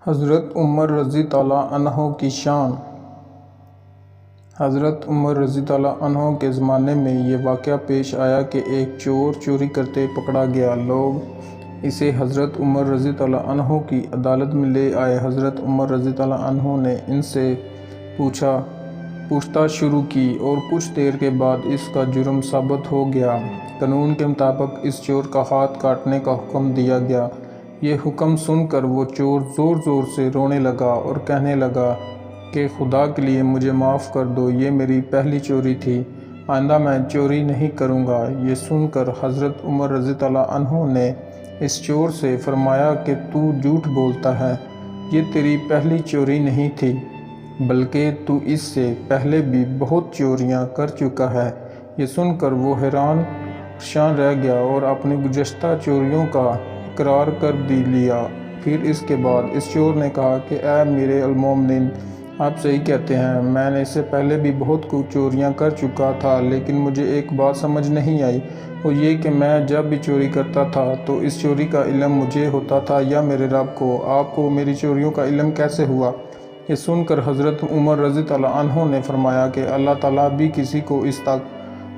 حضرت عمر رضی اللہ عنہ کی شان۔ حضرت عمر رضی اللہ عنہ کے زمانے میں یہ واقعہ پیش آیا کہ ایک چور چوری کرتے پکڑا گیا۔ لوگ اسے حضرت عمر رضی اللہ عنہ کی عدالت میں لے آئے۔ حضرت عمر رضی اللہ عنہ نے ان سے پوچھتاچھ شروع کی اور کچھ دیر کے بعد اس کا جرم ثابت ہو گیا۔ قانون کے مطابق اس چور کا ہاتھ کاٹنے کا حکم دیا گیا۔ یہ حکم سن کر وہ چور زور زور سے رونے لگا اور کہنے لگا کہ خدا کے لیے مجھے معاف کر دو، یہ میری پہلی چوری تھی، آئندہ میں چوری نہیں کروں گا۔ یہ سن کر حضرت عمر رضی اللہ عنہ نے اس چور سے فرمایا کہ تو جھوٹ بولتا ہے، یہ تیری پہلی چوری نہیں تھی، بلکہ تو اس سے پہلے بھی بہت چوریاں کر چکا ہے۔ یہ سن کر وہ حیران پریشان رہ گیا اور اپنی گزشتہ چوریوں کا اقرار کر لیا۔ پھر اس کے بعد اس چور نے کہا کہ اے امیر المومنین، آپ صحیح کہتے ہیں، میں نے اس سے پہلے بھی بہت کچھ چوریاں کر چکا تھا، لیکن مجھے ایک بات سمجھ نہیں آئی، وہ یہ کہ میں جب بھی چوری کرتا تھا تو اس چوری کا علم مجھے ہوتا تھا یا میرے رب کو؟ آپ کو میری چوریوں کا علم کیسے ہوا؟ یہ سن کر حضرت عمر رضی اللہ عنہ نے فرمایا کہ اللہ تعالیٰ بھی کسی کو اس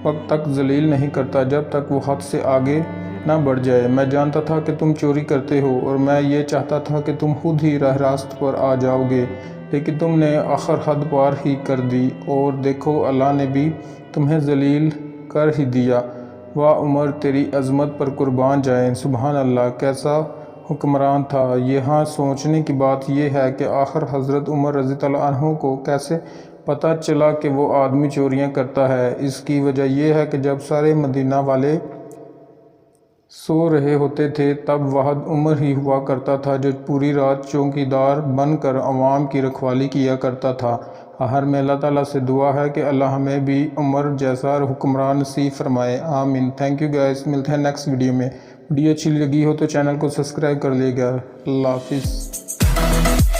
وقت تک ذلیل نہیں کرتا جب تک وہ حد سے آگے نہ بڑھ جائے۔ میں جانتا تھا کہ تم چوری کرتے ہو اور میں یہ چاہتا تھا کہ تم خود ہی راہ راست پر آ جاؤ گے، لیکن تم نے آخر حد پار ہی کر دی، اور دیکھو اللہ نے بھی تمہیں ذلیل کر ہی دیا۔ واہ عمر، تیری عظمت پر قربان جائیں، سبحان اللہ، کیسا حکمران تھا۔ یہاں سوچنے کی بات یہ ہے کہ آخر حضرت عمر رضی اللہ عنہ کو کیسے پتہ چلا کہ وہ آدمی چوریاں کرتا ہے؟ اس کی وجہ یہ ہے کہ جب سارے مدینہ والے سو رہے ہوتے تھے تب واحد عمر ہی ہوا کرتا تھا جو پوری رات چوکیدار بن کر عوام کی رکھوالی کیا کرتا تھا۔ آخر میں اللہ تعالیٰ سے دعا ہے کہ اللہ ہمیں بھی عمر جیسا حکمران نصیب فرمائے، آمین۔ تھینک یو گائز، ملتے ہیں نیکسٹ ویڈیو میں۔ ویڈیو اچھی لگی ہو تو چینل کو سبسکرائب کر لیے گا۔ اللہ حافظ۔